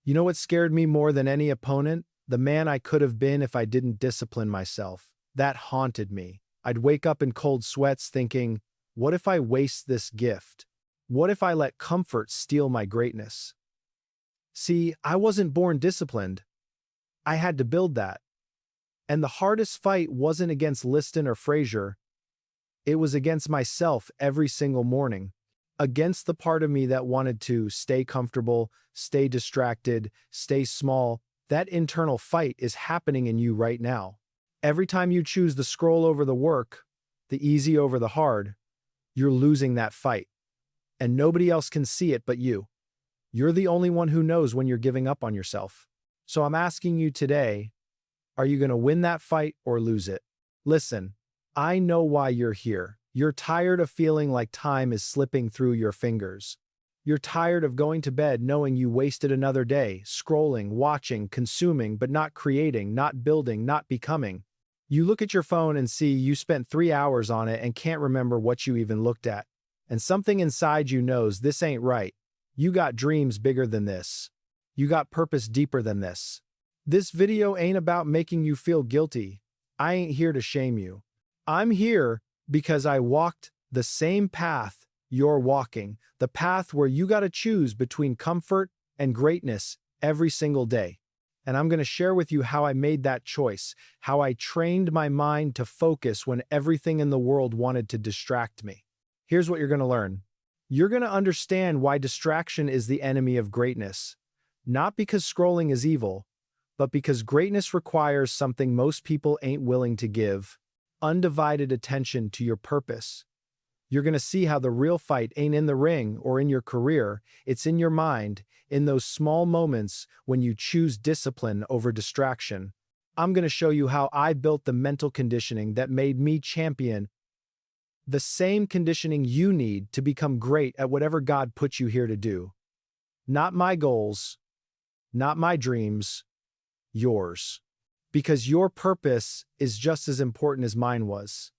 You know what scared me more than any opponent? The man I could have been if I didn't discipline myself. That haunted me. I'd wake up in cold sweats thinking, what if I waste this gift? What if I let comfort steal my greatness? See, I wasn't born disciplined. I had to build that. And the hardest fight wasn't against Liston or Frazier. It was against myself every single morning. Against the part of me that wanted to stay comfortable, stay distracted, stay small. That internal fight is happening in you right now. Every time you choose the scroll over the work, the easy over the hard, you're losing that fight. And nobody else can see it but you. You're the only one who knows when you're giving up on yourself. So I'm asking you today, are you going to win that fight or lose it? Listen, I know why you're here. You're tired of feeling like time is slipping through your fingers. You're tired of going to bed knowing you wasted another day, scrolling, watching, consuming, but not creating, not building, not becoming. You look at your phone and see you spent 3 hours on it and can't remember what you even looked at. And something inside you knows this ain't right. You got dreams bigger than this. You got purpose deeper than this. This video ain't about making you feel guilty. I ain't here to shame you. I'm here because I walked the same path you're walking, the path where you gotta choose between comfort and greatness every single day. And I'm gonna share with you how I made that choice, how I trained my mind to focus when everything in the world wanted to distract me. Here's what you're gonna learn. You're gonna understand why distraction is the enemy of greatness. Not because scrolling is evil, but because greatness requires something most people ain't willing to give: undivided attention to your purpose. You're going to see how the real fight ain't in the ring or in your career, it's in your mind, in those small moments when you choose discipline over distraction. I'm going to show you how I built the mental conditioning that made me champion, the same conditioning you need to become great at whatever God put you here to do. Not my goals, not my dreams, yours. Because your purpose is just as important as mine was.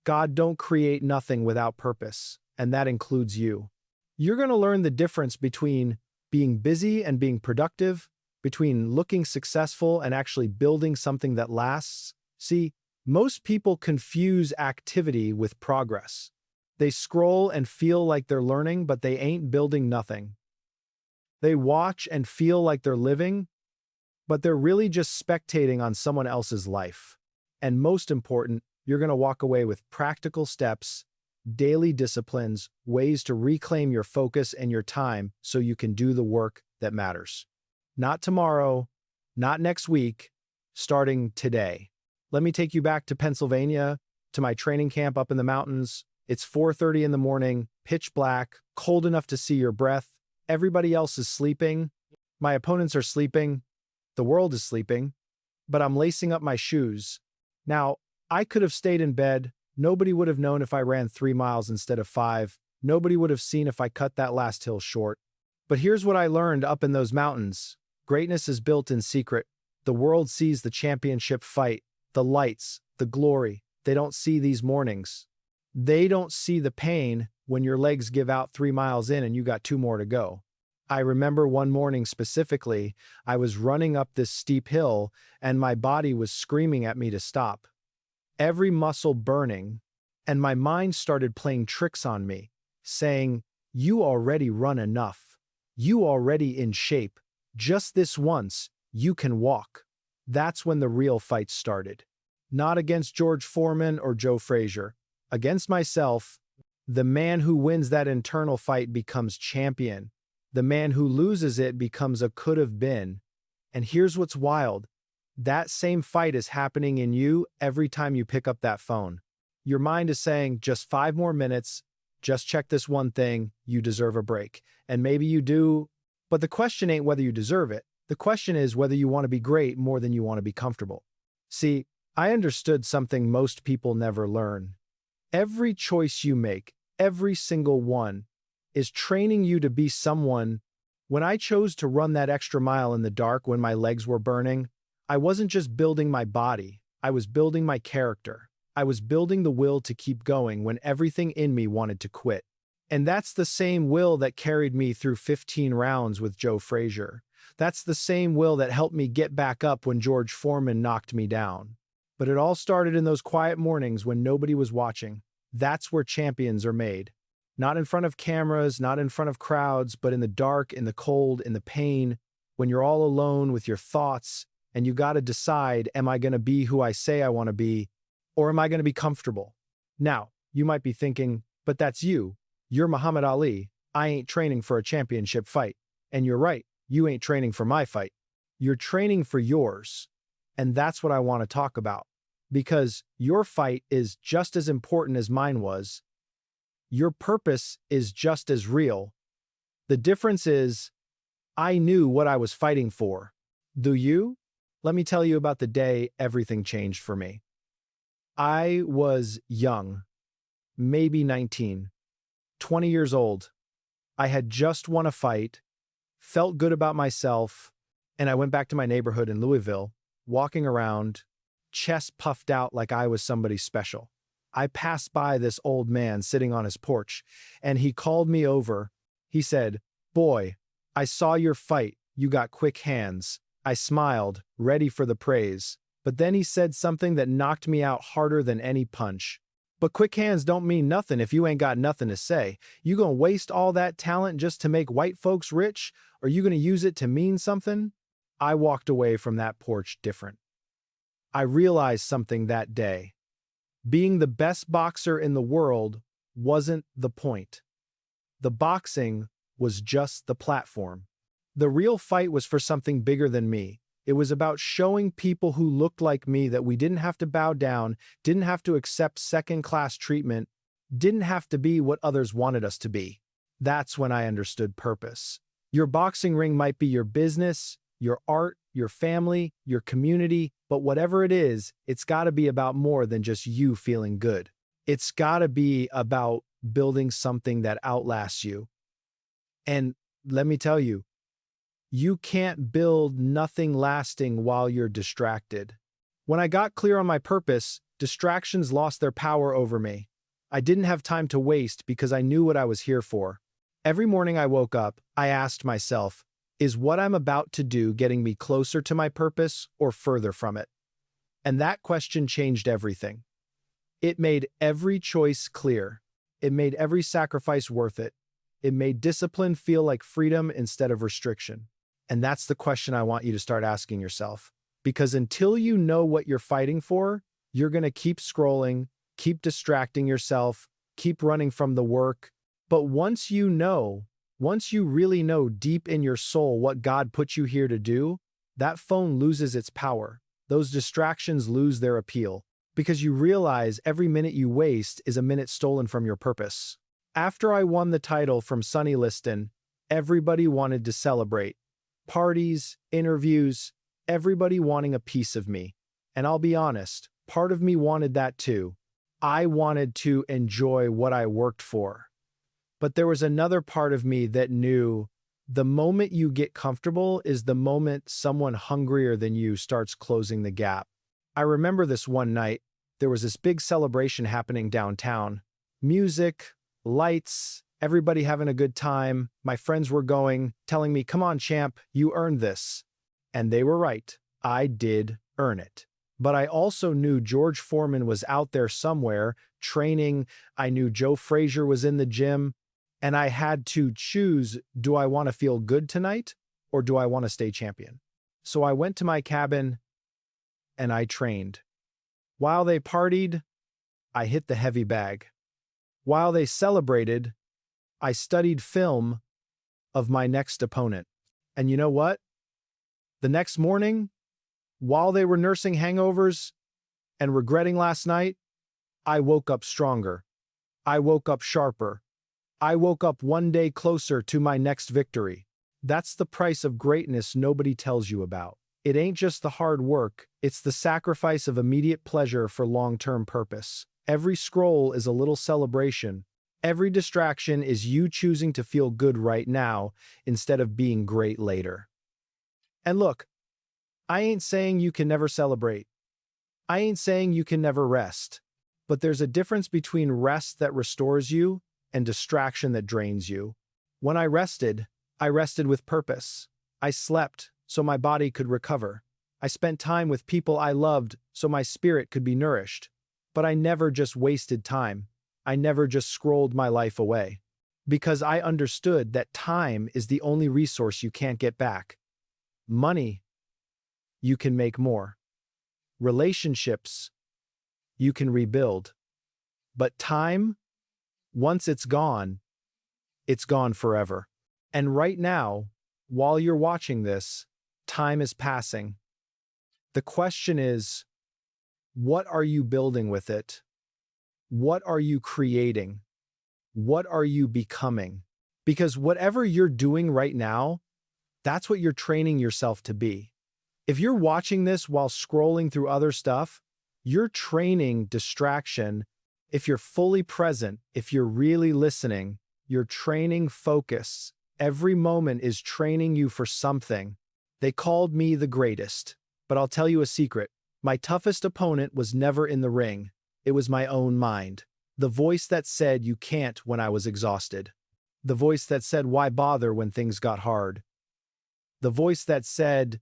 God don't create nothing without purpose, and that includes you. You're going to learn the difference between being busy and being productive, between looking successful and actually building something that lasts. See, most people confuse activity with progress. They scroll and feel like they're learning, but they ain't building nothing. They watch and feel like they're living, but they're really just spectating on someone else's life. And most important, you're going to walk away with practical steps, daily disciplines, ways to reclaim your focus and your time so you can do the work that matters. Not tomorrow, not next week, starting today. Let me take you back to Pennsylvania, to my training camp up in the mountains. It's 4:30 in the morning, pitch black, cold enough to see your breath. Everybody else is sleeping. My opponents are sleeping. The world is sleeping. But I'm lacing up my shoes. Now, I could have stayed in bed. Nobody would have known if I ran 3 miles instead of 5. Nobody would have seen if I cut that last hill short. But here's what I learned up in those mountains. Greatness is built in secret. The world sees the championship fight, the lights, the glory. They don't see these mornings. They don't see the pain when your legs give out 3 miles in and you got 2 more to go. I remember one morning specifically, I was running up this steep hill and my body was screaming at me to stop. Every muscle burning, and my mind started playing tricks on me, saying, "You already run enough. You already in shape. Just this once, you can walk." That's when the real fight started. Not against George Foreman or Joe Frazier. Against myself. The man who wins that internal fight becomes champion. The man who loses it becomes a could have been. And here's what's wild. That same fight is happening in you every time you pick up that phone. Your mind is saying, just 5 more minutes, just check this one thing, you deserve a break. And maybe you do, but the question ain't whether you deserve it. The question is whether you want to be great more than you want to be comfortable. See, I understood something most people never learn. Every choice you make, every single one, is training you to be someone. When I chose to run that extra mile in the dark when my legs were burning, I wasn't just building my body, I was building my character. I was building the will to keep going when everything in me wanted to quit. And that's the same will that carried me through 15 rounds with Joe Frazier. That's the same will that helped me get back up when George Foreman knocked me down. But it all started in those quiet mornings when nobody was watching. That's where champions are made. Not in front of cameras, not in front of crowds, but in the dark, in the cold, in the pain, when you're all alone with your thoughts, and you gotta decide, am I gonna be who I say I wanna be, or am I gonna be comfortable? Now, you might be thinking, but that's you. You're Muhammad Ali. I ain't training for a championship fight. And you're right, you ain't training for my fight. You're training for yours. And that's what I want to talk about. Because your fight is just as important as mine was. Your purpose is just as real. The difference is, I knew what I was fighting for. Do you? Let me tell you about the day everything changed for me. I was young, maybe 19, 20 years old. I had just won a fight, felt good about myself, and I went back to my neighborhood in Louisville, walking around, chest puffed out like I was somebody special. I passed by this old man sitting on his porch, and he called me over. He said, "Boy, I saw your fight. You got quick hands." I smiled, ready for the praise. But then he said something that knocked me out harder than any punch. "But quick hands don't mean nothing if you ain't got nothing to say. You gonna waste all that talent just to make white folks rich, or you gonna use it to mean something?" I walked away from that porch different. I realized something that day. Being the best boxer in the world wasn't the point. The boxing was just the platform. The real fight was for something bigger than me. It was about showing people who looked like me that we didn't have to bow down, didn't have to accept second-class treatment, didn't have to be what others wanted us to be. That's when I understood purpose. Your boxing ring might be your business, your art, your family, your community, but whatever it is, it's gotta be about more than just you feeling good. It's gotta be about building something that outlasts you. And let me tell you, you can't build nothing lasting while you're distracted. When I got clear on my purpose, distractions lost their power over me. I didn't have time to waste because I knew what I was here for. Every morning I woke up, I asked myself, is what I'm about to do getting me closer to my purpose or further from it? And that question changed everything. It made every choice clear. It made every sacrifice worth it. It made discipline feel like freedom instead of restriction. And that's the question I want you to start asking yourself. Because until you know what you're fighting for, you're going to keep scrolling, keep distracting yourself, keep running from the work. But once you really know deep in your soul what God put you here to do, that phone loses its power. Those distractions lose their appeal. Because you realize every minute you waste is a minute stolen from your purpose. After I won the title from Sonny Liston, everybody wanted to celebrate. Parties, interviews, everybody wanting a piece of me. And I'll be honest, part of me wanted that too. I wanted to enjoy what I worked for. But there was another part of me that knew the moment you get comfortable is the moment someone hungrier than you starts closing the gap. I remember this one night, there was this big celebration happening downtown. Music, lights, everybody having a good time. My friends were going, telling me, "Come on, champ, you earned this." And they were right. I did earn it. But I also knew George Foreman was out there somewhere, training. I knew Joe Frazier was in the gym. And I had to choose, do I want to feel good tonight, or do I want to stay champion? So I went to my cabin, and I trained. While they partied, I hit the heavy bag. While they celebrated, I studied film of my next opponent. And you know what? The next morning, while they were nursing hangovers and regretting last night, I woke up stronger. I woke up sharper. I woke up one day closer to my next victory. That's the price of greatness nobody tells you about. It ain't just the hard work, it's the sacrifice of immediate pleasure for long-term purpose. Every scroll is a little celebration. Every distraction is you choosing to feel good right now instead of being great later. And look, I ain't saying you can never celebrate. I ain't saying you can never rest. But there's a difference between rest that restores you and distraction that drains you. When I rested with purpose. I slept so my body could recover. I spent time with people I loved so my spirit could be nourished. But I never just wasted time. I never just scrolled my life away. Because I understood that time is the only resource you can't get back. Money, you can make more. Relationships, you can rebuild. But time, once it's gone forever. And right now, while you're watching this, time is passing. The question is, what are you building with it? What are you creating? What are you becoming? Because whatever you're doing right now, that's what you're training yourself to be. If you're watching this while scrolling through other stuff, you're training distraction. If you're fully present, if you're really listening, you're training focus. Every moment is training you for something. They called me the greatest, but I'll tell you a secret. My toughest opponent was never in the ring. It was my own mind. The voice that said you can't when I was exhausted. The voice that said why bother when things got hard. The voice that said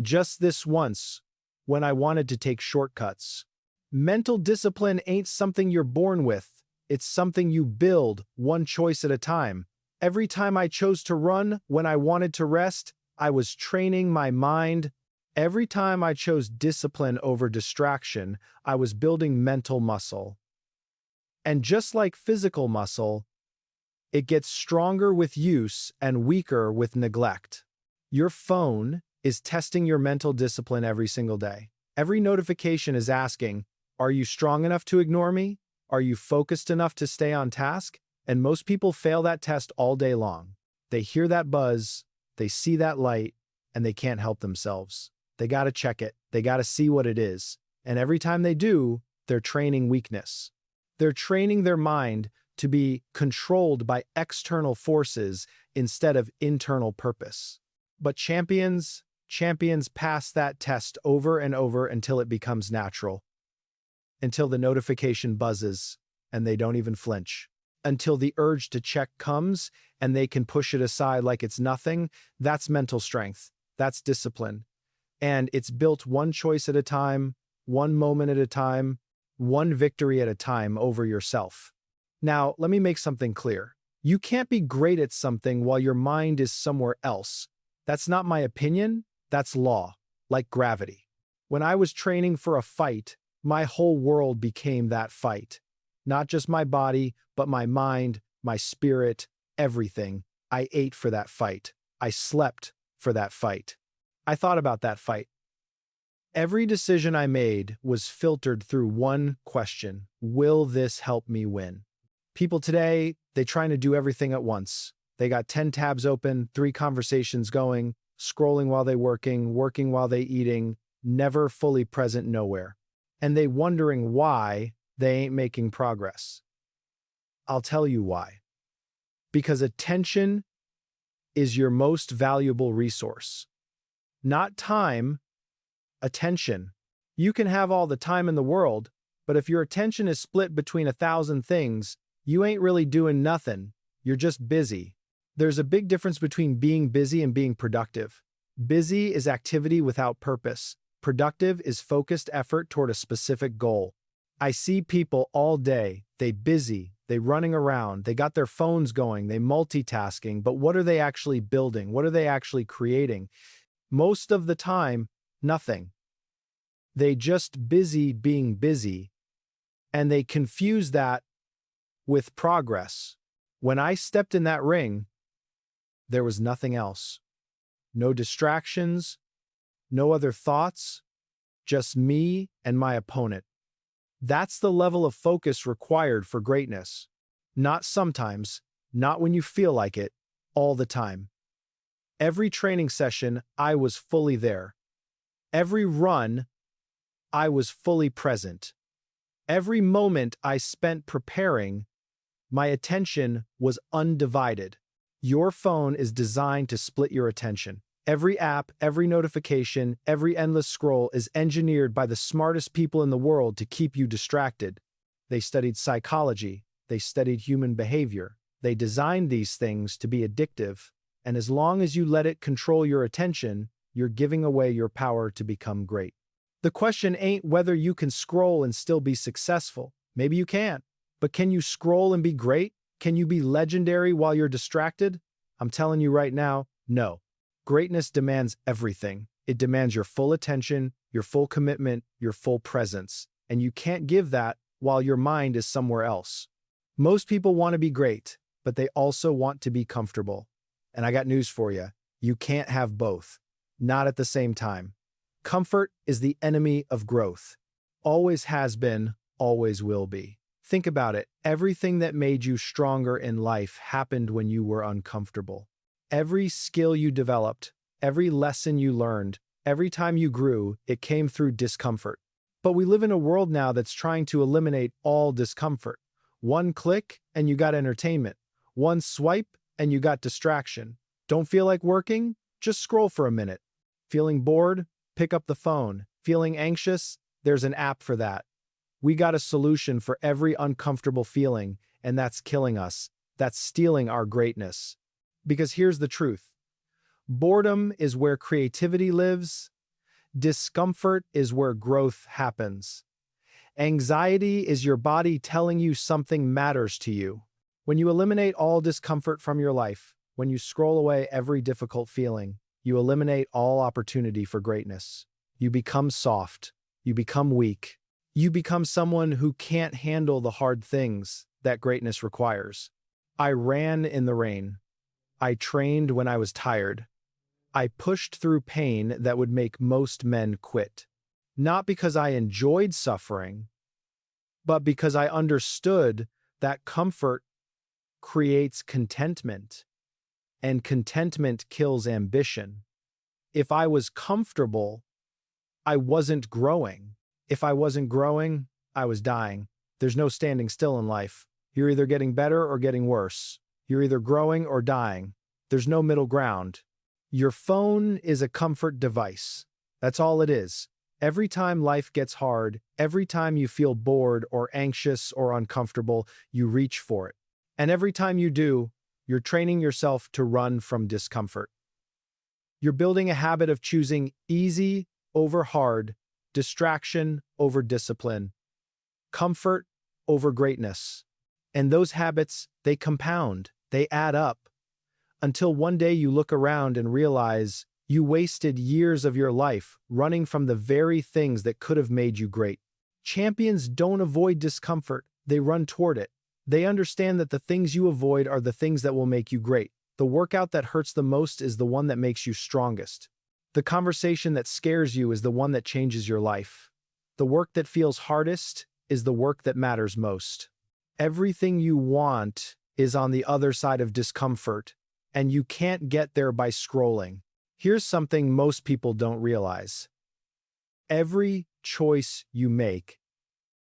just this once when I wanted to take shortcuts. Mental discipline ain't something you're born with. It's something you build one choice at a time. Every time I chose to run when I wanted to rest, I was training my mind. Every time I chose discipline over distraction, I was building mental muscle. And just like physical muscle, it gets stronger with use and weaker with neglect. Your phone is testing your mental discipline every single day. Every notification is asking, are you strong enough to ignore me? Are you focused enough to stay on task? And most people fail that test all day long. They hear that buzz, they see that light, and they can't help themselves. They gotta check it. They gotta see what it is. And every time they do, they're training weakness. They're training their mind to be controlled by external forces instead of internal purpose. But champions pass that test over and over until it becomes natural. Until the notification buzzes and they don't even flinch. Until the urge to check comes and they can push it aside like it's nothing. That's mental strength. That's discipline. And it's built one choice at a time, one moment at a time, one victory at a time over yourself. Now, let me make something clear. You can't be great at something while your mind is somewhere else. That's not my opinion, that's law, like gravity. When I was training for a fight, my whole world became that fight. Not just my body, but my mind, my spirit, everything. I ate for that fight. I slept for that fight. I thought about that fight. Every decision I made was filtered through one question: will this help me win? People today, they're trying to do everything at once. They got 10 tabs open, 3 conversations going, scrolling while they working while they eating, never fully present nowhere. And they wondering why they ain't making progress. I'll tell you why. Because attention is your most valuable resource. Not time, attention. You can have all the time in the world, but if your attention is split between 1,000 things, you ain't really doing nothing. You're just busy. There's a big difference between being busy and being productive. Busy is activity without purpose. Productive is focused effort toward a specific goal. I see people all day, they busy, they running around, they got their phones going, they multitasking, but what are they actually building? What are they actually creating? Most of the time, nothing. They just busy being busy, and they confuse that with progress. When I stepped in that ring, there was nothing else. No distractions, no other thoughts, just me and my opponent. That's the level of focus required for greatness. Not sometimes, not when you feel like it, all the time. Every training session, I was fully there. Every run, I was fully present. Every moment I spent preparing, my attention was undivided. Your phone is designed to split your attention. Every app, every notification, every endless scroll is engineered by the smartest people in the world to keep you distracted. They studied psychology. They studied human behavior. They designed these things to be addictive. And as long as you let it control your attention, you're giving away your power to become great. The question ain't whether you can scroll and still be successful. Maybe you can. But can you scroll and be great? Can you be legendary while you're distracted? I'm telling you right now, no. Greatness demands everything. It demands your full attention, your full commitment, your full presence. And you can't give that while your mind is somewhere else. Most people want to be great, but they also want to be comfortable. And I got news for you. You can't have both. Not at the same time. Comfort is the enemy of growth. Always has been, always will be. Think about it. Everything that made you stronger in life happened when you were uncomfortable. Every skill you developed, every lesson you learned, every time you grew, it came through discomfort. But we live in a world now that's trying to eliminate all discomfort. One click and you got entertainment. One swipe and you got distraction. Don't feel like working? Just scroll for a minute. Feeling bored? Pick up the phone. Feeling anxious? There's an app for that. We got a solution for every uncomfortable feeling, and that's killing us. That's stealing our greatness. Because here's the truth. Boredom is where creativity lives. Discomfort is where growth happens. Anxiety is your body telling you something matters to you. When you eliminate all discomfort from your life, when you scroll away every difficult feeling, you eliminate all opportunity for greatness. You become soft. You become weak. You become someone who can't handle the hard things that greatness requires. I ran in the rain. I trained when I was tired. I pushed through pain that would make most men quit. Not because I enjoyed suffering, but because I understood that comfort creates contentment, and contentment kills ambition. If I was comfortable, I wasn't growing. If I wasn't growing, I was dying. There's no standing still in life. You're either getting better or getting worse. You're either growing or dying. There's no middle ground. Your phone is a comfort device. That's all it is. Every time life gets hard, every time you feel bored or anxious or uncomfortable, you reach for it. And every time you do, you're training yourself to run from discomfort. You're building a habit of choosing easy over hard, distraction over discipline, comfort over greatness. And those habits, they compound, they add up, until one day you look around and realize you wasted years of your life running from the very things that could have made you great. Champions don't avoid discomfort, they run toward it. They understand that the things you avoid are the things that will make you great. The workout that hurts the most is the one that makes you strongest. The conversation that scares you is the one that changes your life. The work that feels hardest is the work that matters most. Everything you want is on the other side of discomfort, and you can't get there by scrolling. Here's something most people don't realize. Every choice you make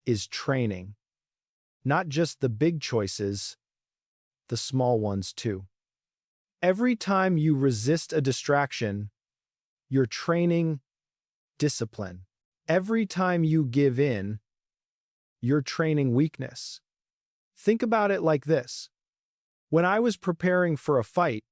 is training. Not just the big choices, the small ones too. Every time you resist a distraction, you're training discipline. Every time you give in, you're training weakness. Think about it like this. When I was preparing for a fight,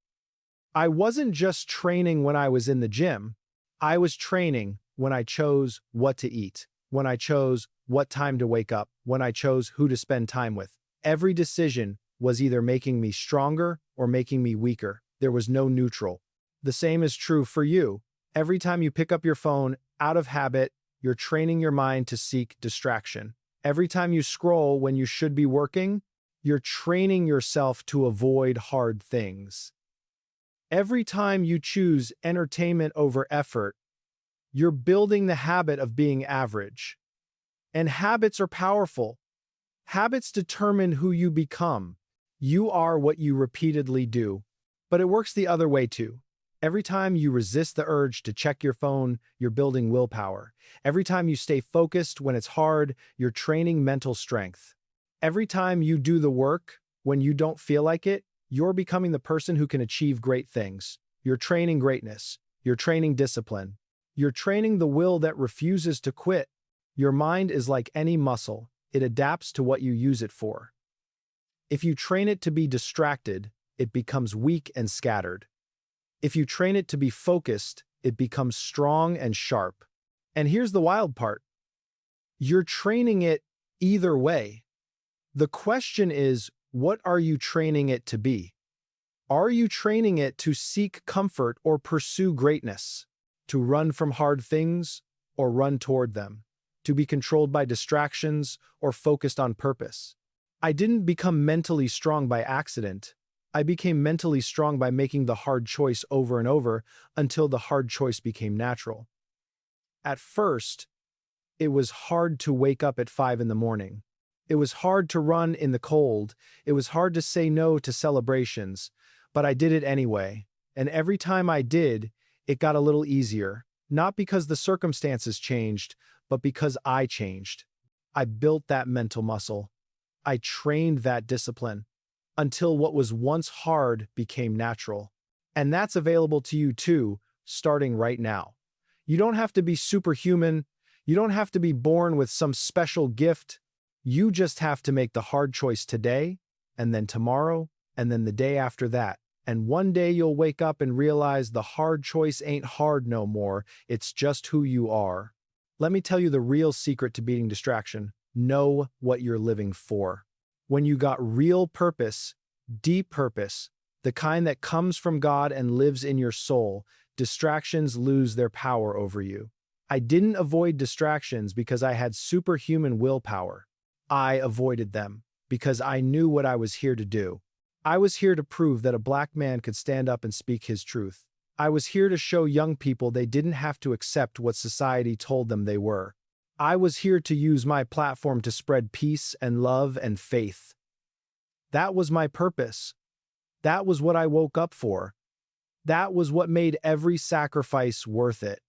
I wasn't just training when I was in the gym. I was training when I chose what to eat, when I chose what time to wake up, when I chose who to spend time with. Every decision was either making me stronger or making me weaker. There was no neutral. The same is true for you. Every time you pick up your phone out of habit, you're training your mind to seek distraction. Every time you scroll when you should be working, you're training yourself to avoid hard things. Every time you choose entertainment over effort, you're building the habit of being average. And habits are powerful. Habits determine who you become. You are what you repeatedly do. But it works the other way too. Every time you resist the urge to check your phone, you're building willpower. Every time you stay focused when it's hard, you're training mental strength. Every time you do the work when you don't feel like it, you're becoming the person who can achieve great things. You're training greatness. You're training discipline. You're training the will that refuses to quit. Your mind is like any muscle. It adapts to what you use it for. If you train it to be distracted, it becomes weak and scattered. If you train it to be focused, it becomes strong and sharp. And here's the wild part. You're training it either way. The question is, what are you training it to be? Are you training it to seek comfort or pursue greatness? To run from hard things or run toward them? To be controlled by distractions or focused on purpose? I didn't become mentally strong by accident. I became mentally strong by making the hard choice over and over until the hard choice became natural. At first, it was hard to wake up at 5 in the morning. It was hard to run in the cold. It was hard to say no to celebrations, but I did it anyway. And every time I did, it got a little easier. Not because the circumstances changed, but because I changed. I built that mental muscle. I trained that discipline until what was once hard became natural. And that's available to you too, starting right now. You don't have to be superhuman. You don't have to be born with some special gift. You just have to make the hard choice today, and then tomorrow, and then the day after that. And one day you'll wake up and realize the hard choice ain't hard no more. It's just who you are. Let me tell you the real secret to beating distraction. Know what you're living for. When you got real purpose, deep purpose, the kind that comes from God and lives in your soul, distractions lose their power over you. I didn't avoid distractions because I had superhuman willpower. I avoided them because I knew what I was here to do. I was here to prove that a black man could stand up and speak his truth. I was here to show young people they didn't have to accept what society told them they were. I was here to use my platform to spread peace and love and faith. That was my purpose. That was what I woke up for. That was what made every sacrifice worth it.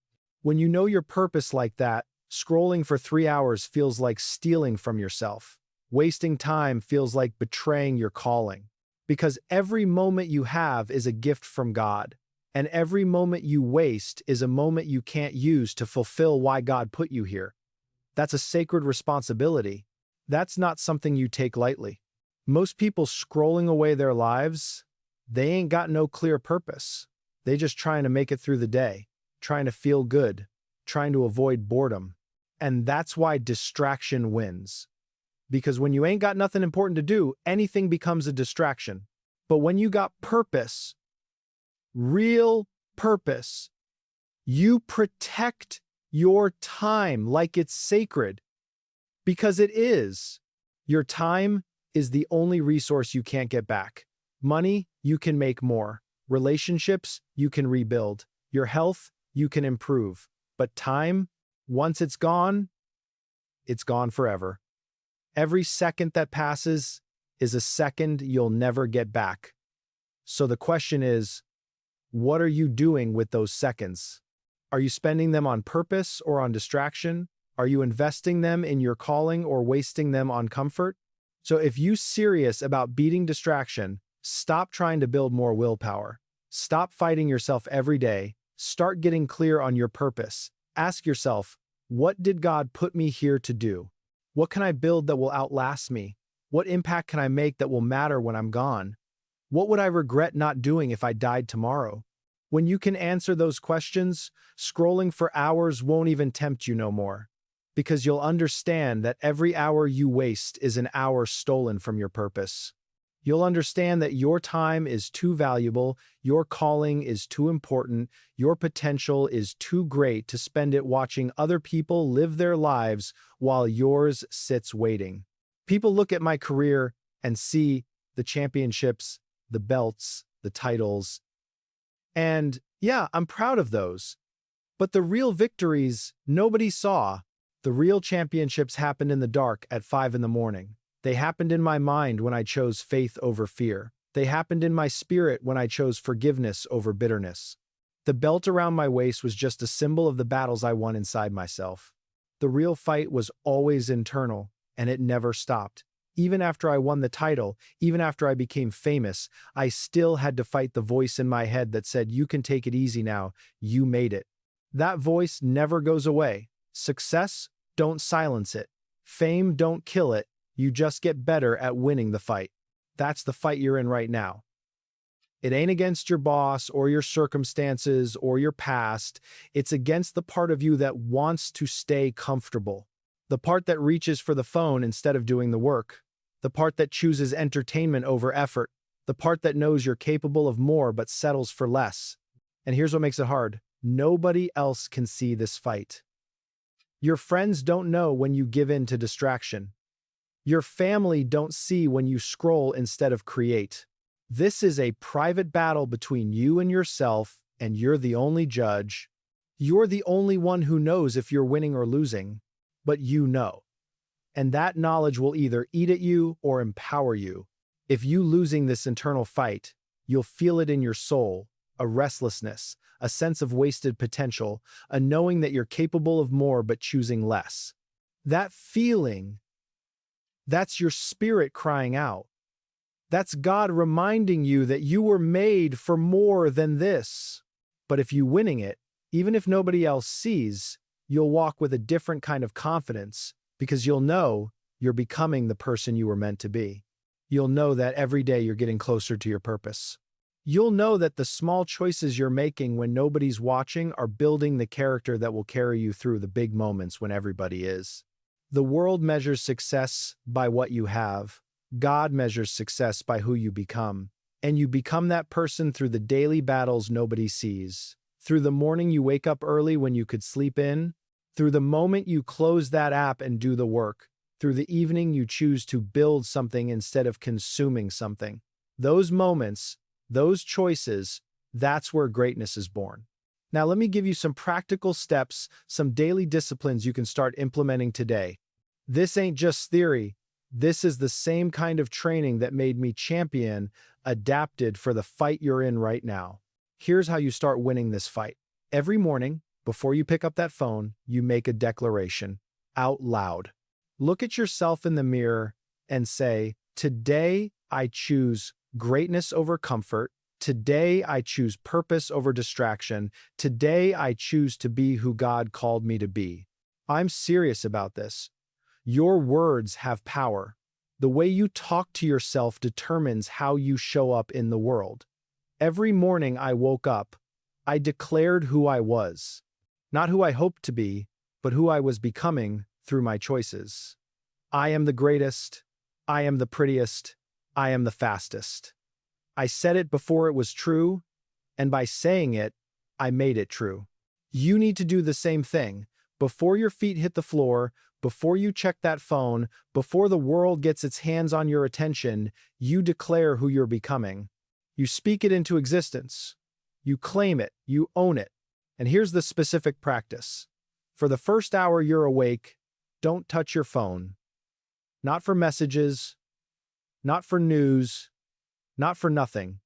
When you know your purpose like that, scrolling for 3 hours feels like stealing from yourself. Wasting time feels like betraying your calling. Because every moment you have is a gift from God, and every moment you waste is a moment you can't use to fulfill why God put you here. That's a sacred responsibility. That's not something you take lightly. Most people scrolling away their lives, they ain't got no clear purpose. They just trying to make it through the day, trying to feel good, trying to avoid boredom. And that's why distraction wins. Because when you ain't got nothing important to do, anything becomes a distraction. But when you got purpose, real purpose, you protect your time like it's sacred. Because it is. Your time is the only resource you can't get back. Money, you can make more. Relationships, you can rebuild. Your health, you can improve. But time, once it's gone forever. Every second that passes is a second you'll never get back. So the question is, what are you doing with those seconds? Are you spending them on purpose or on distraction? Are you investing them in your calling or wasting them on comfort? So if you're serious about beating distraction, stop trying to build more willpower. Stop fighting yourself every day. Start getting clear on your purpose. Ask yourself, what did God put me here to do? What can I build that will outlast me? What impact can I make that will matter when I'm gone? What would I regret not doing if I died tomorrow? When you can answer those questions, scrolling for hours won't even tempt you no more. Because you'll understand that every hour you waste is an hour stolen from your purpose. You'll understand that your time is too valuable, your calling is too important, your potential is too great to spend it watching other people live their lives while yours sits waiting. People look at my career and see the championships, the belts, the titles. And yeah, I'm proud of those. But the real victories nobody saw. The real championships happened in the dark at 5 in the morning. They happened in my mind when I chose faith over fear. They happened in my spirit when I chose forgiveness over bitterness. The belt around my waist was just a symbol of the battles I won inside myself. The real fight was always internal, and it never stopped. Even after I won the title, even after I became famous, I still had to fight the voice in my head that said, "You can take it easy now, you made it." That voice never goes away. Success, don't silence it. Fame, don't kill it. You just get better at winning the fight. That's the fight you're in right now. It ain't against your boss or your circumstances or your past. It's against the part of you that wants to stay comfortable. The part that reaches for the phone instead of doing the work. The part that chooses entertainment over effort. The part that knows you're capable of more but settles for less. And here's what makes it hard. Nobody else can see this fight. Your friends don't know when you give in to distraction. Your family don't see when you scroll instead of create. This is a private battle between you and yourself, and you're the only judge. You're the only one who knows if you're winning or losing, but you know. And that knowledge will either eat at you or empower you. If you losing this internal fight, you'll feel it in your soul, a restlessness, a sense of wasted potential, a knowing that you're capable of more but choosing less. That feeling, that's your spirit crying out. That's God reminding you that you were made for more than this. But if you winning it, even if nobody else sees, you'll walk with a different kind of confidence because you'll know you're becoming the person you were meant to be. You'll know that every day you're getting closer to your purpose. You'll know that the small choices you're making when nobody's watching are building the character that will carry you through the big moments when everybody is. The world measures success by what you have. God measures success by who you become. And you become that person through the daily battles nobody sees. Through the morning you wake up early when you could sleep in. Through the moment you close that app and do the work. Through the evening you choose to build something instead of consuming something. Those moments, those choices, that's where greatness is born. Now let me give you some practical steps, some daily disciplines you can start implementing today. This ain't just theory. This is the same kind of training that made me champion, adapted for the fight you're in right now. Here's how you start winning this fight. Every morning, before you pick up that phone, you make a declaration out loud. Look at yourself in the mirror and say, today I choose greatness over comfort. Today I choose purpose over distraction. Today I choose to be who God called me to be. I'm serious about this. Your words have power. The way you talk to yourself determines how you show up in the world. Every morning I woke up, I declared who I was. Not who I hoped to be, but who I was becoming through my choices. I am the greatest. I am the prettiest. I am the fastest. I said it before it was true, and by saying it, I made it true. You need to do the same thing. Before your feet hit the floor, before you check that phone, before the world gets its hands on your attention, you declare who you're becoming. You speak it into existence. You claim it. You own it. And here's the specific practice. For the first hour you're awake, don't touch your phone. Not for messages, not for news, not for nothing.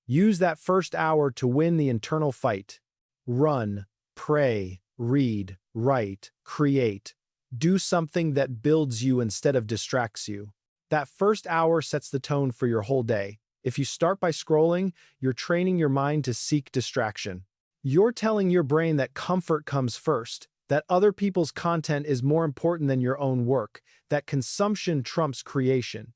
Use that first hour to win the internal fight. Run, pray, read, write, create. Do something that builds you instead of distracts you. That first hour sets the tone for your whole day. If you start by scrolling, you're training your mind to seek distraction. You're telling your brain that comfort comes first, that other people's content is more important than your own work, that consumption trumps creation.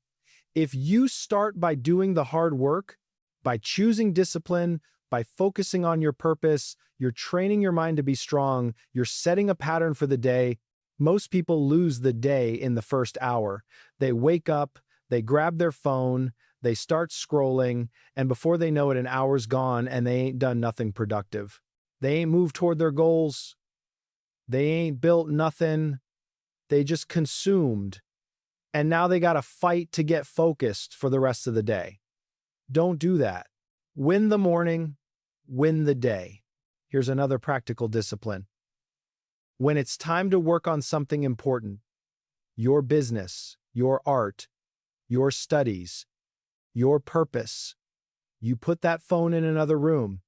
If you start by doing the hard work, by choosing discipline, by focusing on your purpose, you're training your mind to be strong, you're setting a pattern for the day. Most people lose the day in the first hour. They wake up, they grab their phone, they start scrolling, and before they know it, an hour's gone and they ain't done nothing productive. They ain't moved toward their goals. They ain't built nothing. They just consumed. And now they gotta fight to get focused for the rest of the day. Don't do that. Win the morning, win the day. Here's another practical discipline. When it's time to work on something important, your business, your art, your studies, your purpose, you put that phone in another room,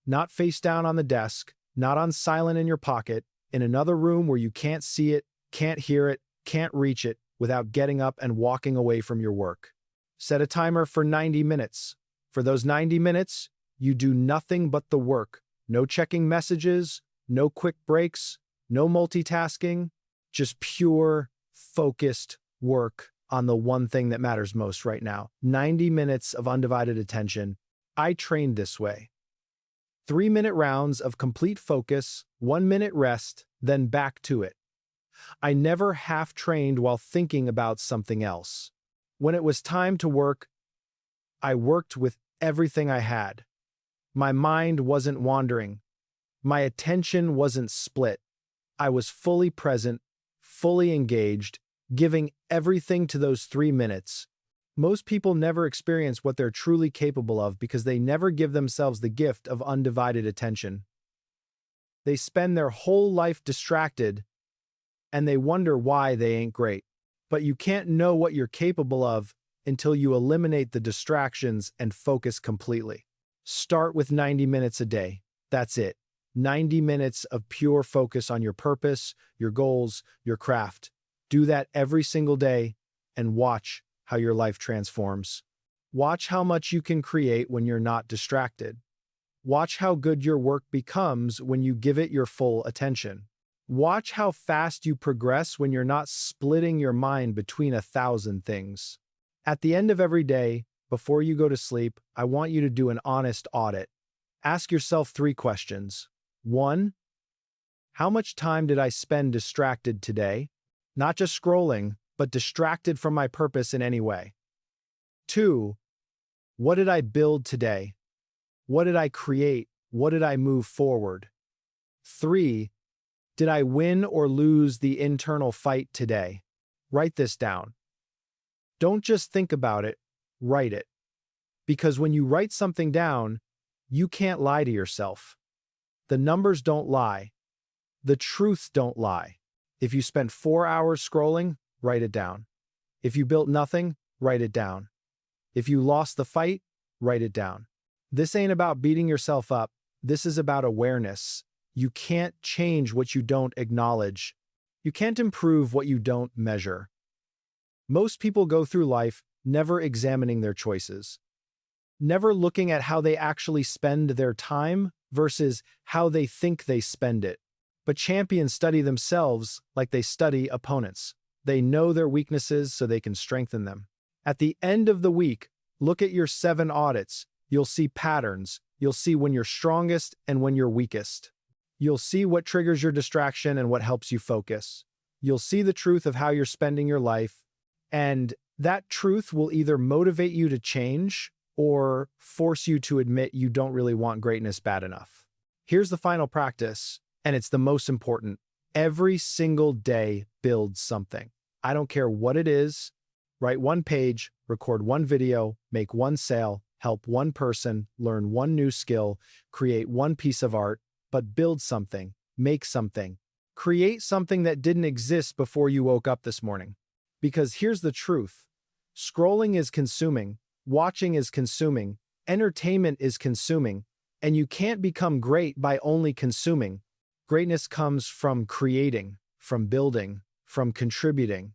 not face down on the desk, not on silent in your pocket, in another room where you can't see it, can't hear it, can't reach it without getting up and walking away from your work. Set a timer for 90 minutes. For those 90 minutes, you do nothing but the work. No checking messages, no quick breaks, no multitasking, just pure, focused work on the one thing that matters most right now. 90 minutes of undivided attention. I trained this way. 3-minute rounds of complete focus, 1-minute rest, then back to it. I never half-trained while thinking about something else. When it was time to work, I worked with everything I had. My mind wasn't wandering. My attention wasn't split. I was fully present, fully engaged, giving everything to those 3 minutes. Most people never experience what they're truly capable of because they never give themselves the gift of undivided attention. They spend their whole life distracted, and they wonder why they ain't great. But you can't know what you're capable of until you eliminate the distractions and focus completely. Start with 90 minutes a day. That's it. 90 minutes of pure focus on your purpose, your goals, your craft. Do that every single day and watch how your life transforms. Watch how much you can create when you're not distracted. Watch how good your work becomes when you give it your full attention. Watch how fast you progress when you're not splitting your mind between 1,000 things. At the end of every day, before you go to sleep, I want you to do an honest audit. Ask yourself 3 questions. 1. How much time did I spend distracted today? Not just scrolling, but distracted from my purpose in any way. 2. What did I build today? What did I create? What did I move forward? 3. Did I win or lose the internal fight today? Write this down. Don't just think about it, write it. Because when you write something down, you can't lie to yourself. The numbers don't lie. The truths don't lie. If you spent 4 hours scrolling, write it down. If you built nothing, write it down. If you lost the fight, write it down. This ain't about beating yourself up. This is about awareness. You can't change what you don't acknowledge. You can't improve what you don't measure. Most people go through life never examining their choices, never looking at how they actually spend their time versus how they think they spend it. But champions study themselves like they study opponents. They know their weaknesses so they can strengthen them. At the end of the week, look at your 7 audits. You'll see patterns. You'll see when you're strongest and when you're weakest. You'll see what triggers your distraction and what helps you focus. You'll see the truth of how you're spending your life, and that truth will either motivate you to change or force you to admit you don't really want greatness bad enough. Here's the final practice, and it's the most important. Every single day, build something. I don't care what it is. Write 1 page, record 1 video, make 1 sale, help 1 person, learn 1 new skill, create 1 piece of art, but build something, make something. Create something that didn't exist before you woke up this morning. Because here's the truth. Scrolling is consuming, watching is consuming, entertainment is consuming, and you can't become great by only consuming. Greatness comes from creating, from building, from contributing.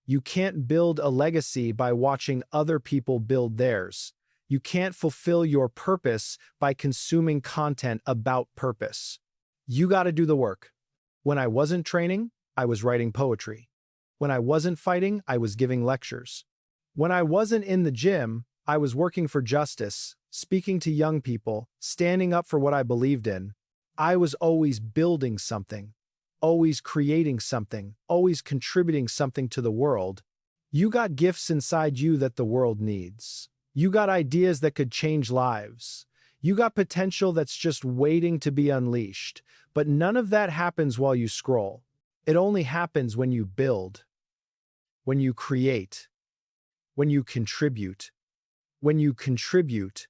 You can't build a legacy by watching other people build theirs. You can't fulfill your purpose by consuming content about purpose. You got to do the work. When I wasn't training, I was writing poetry. When I wasn't fighting, I was giving lectures. When I wasn't in the gym, I was working for justice, speaking to young people, standing up for what I believed in. I was always building something, always creating something, always contributing something to the world. You got gifts inside you that the world needs. You got ideas that could change lives. You got potential that's just waiting to be unleashed. But none of that happens while you scroll. It only happens when you build, when you create, when you contribute. When you contribute.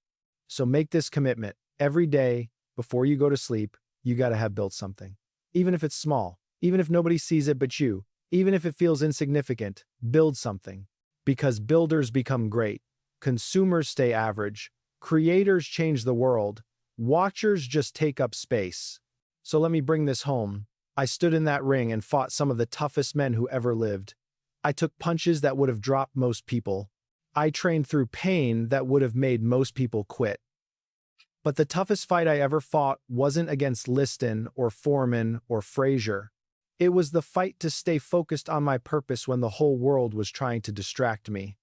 So make this commitment. Every day, before you go to sleep, you got to have built something. Even if it's small, even if nobody sees it but you, even if it feels insignificant, build something. Because builders become great. Consumers stay average. Creators change the world. Watchers just take up space. So let me bring this home. I stood in that ring and fought some of the toughest men who ever lived. I took punches that would have dropped most people. I trained through pain that would have made most people quit. But the toughest fight I ever fought wasn't against Liston or Foreman or Frazier. It was the fight to stay focused on my purpose when the whole world was trying to distract me.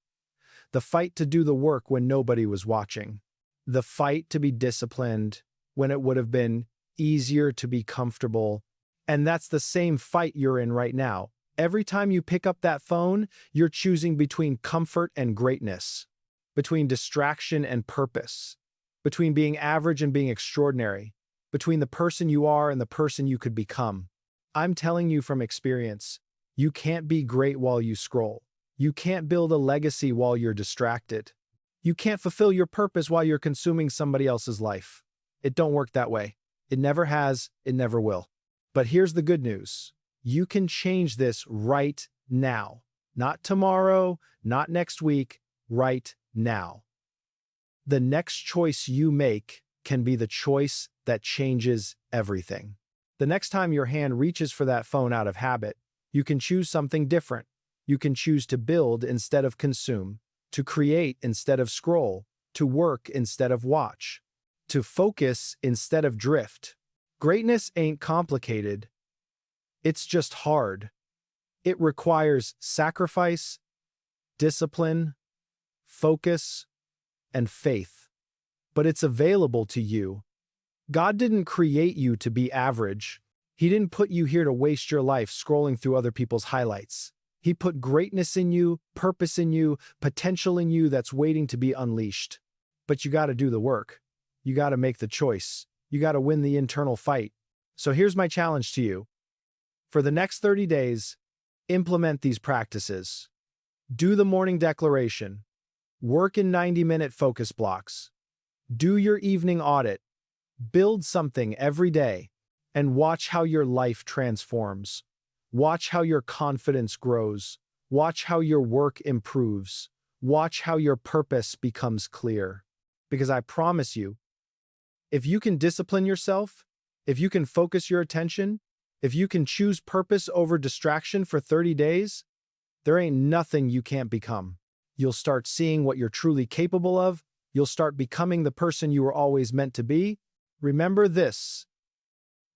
The fight to do the work when nobody was watching. The fight to be disciplined when it would have been easier to be comfortable. And that's the same fight you're in right now. Every time you pick up that phone, you're choosing between comfort and greatness, between distraction and purpose, between being average and being extraordinary, between the person you are and the person you could become. I'm telling you from experience, you can't be great while you scroll. You can't build a legacy while you're distracted. You can't fulfill your purpose while you're consuming somebody else's life. It don't work that way. It never has, it never will. But here's the good news. You can change this right now. Not tomorrow, not next week, right now. The next choice you make can be the choice that changes everything. The next time your hand reaches for that phone out of habit, you can choose something different. You can choose to build instead of consume, to create instead of scroll, to work instead of watch, to focus instead of drift. Greatness ain't complicated. It's just hard. It requires sacrifice, discipline, focus, and faith. But it's available to you. God didn't create you to be average. He didn't put you here to waste your life scrolling through other people's highlights. He put greatness in you, purpose in you, potential in you that's waiting to be unleashed. But you got to do the work. You got to make the choice. You got to win the internal fight. So here's my challenge to you. For the next 30 days, implement these practices. Do the morning declaration. Work in 90-minute focus blocks. Do your evening audit. Build something every day. And watch how your life transforms. Watch how your confidence grows. Watch how your work improves. Watch how your purpose becomes clear. Because I promise you, if you can discipline yourself, if you can focus your attention, if you can choose purpose over distraction for 30 days, there ain't nothing you can't become. You'll start seeing what you're truly capable of. You'll start becoming the person you were always meant to be. Remember this: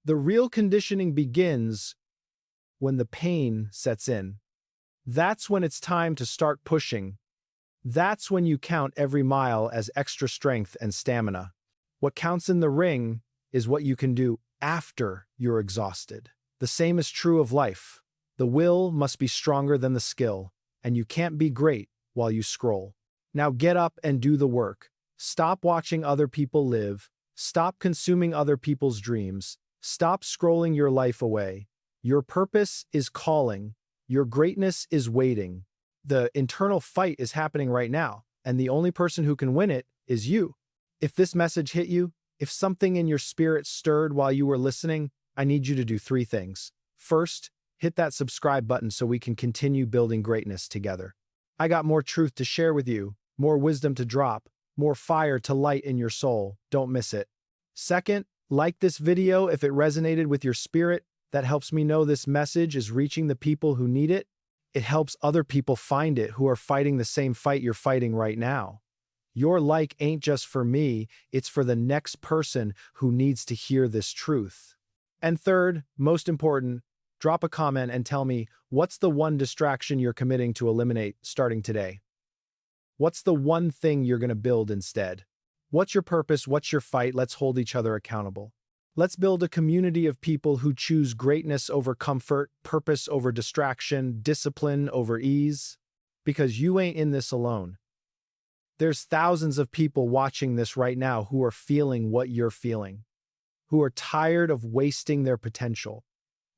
the real conditioning begins when the pain sets in. That's when it's time to start pushing. That's when you count every mile as extra strength and stamina. What counts in the ring is what you can do after you're exhausted. The same is true of life. The will must be stronger than the skill, and you can't be great while you scroll. Now get up and do the work. Stop watching other people live. Stop consuming other people's dreams. Stop scrolling your life away. Your purpose is calling. Your greatness is waiting. The internal fight is happening right now, and the only person who can win it is you. If this message hit you, if something in your spirit stirred while you were listening, I need you to do 3 things. First, hit that subscribe button so we can continue building greatness together. I got more truth to share with you, more wisdom to drop, more fire to light in your soul. Don't miss it. Second, like this video if it resonated with your spirit. That helps me know this message is reaching the people who need it. It helps other people find it who are fighting the same fight you're fighting right now. Your like ain't just for me, it's for the next person who needs to hear this truth. And third, most important, drop a comment and tell me, what's the one distraction you're committing to eliminate starting today? What's the one thing you're going to build instead? What's your purpose? What's your fight? Let's hold each other accountable. Let's build a community of people who choose greatness over comfort, purpose over distraction, discipline over ease. Because you ain't in this alone. There's thousands of people watching this right now who are feeling what you're feeling, who are tired of wasting their potential,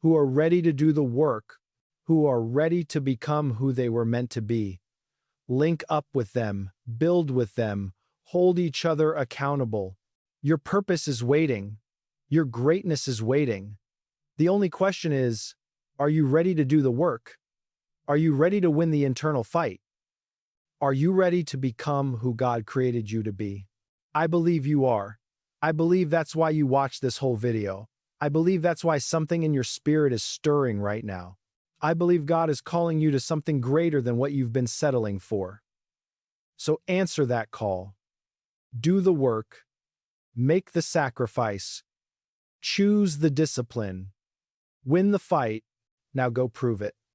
who are ready to do the work, who are ready to become who they were meant to be. Link up with them, build with them, hold each other accountable. Your purpose is waiting. Your greatness is waiting. The only question is, are you ready to do the work? Are you ready to win the internal fight? Are you ready to become who God created you to be? I believe you are. I believe that's why you watched this whole video. I believe that's why something in your spirit is stirring right now. I believe God is calling you to something greater than what you've been settling for. So answer that call. Do the work. Make the sacrifice. Choose the discipline. Win the fight. Now go prove it.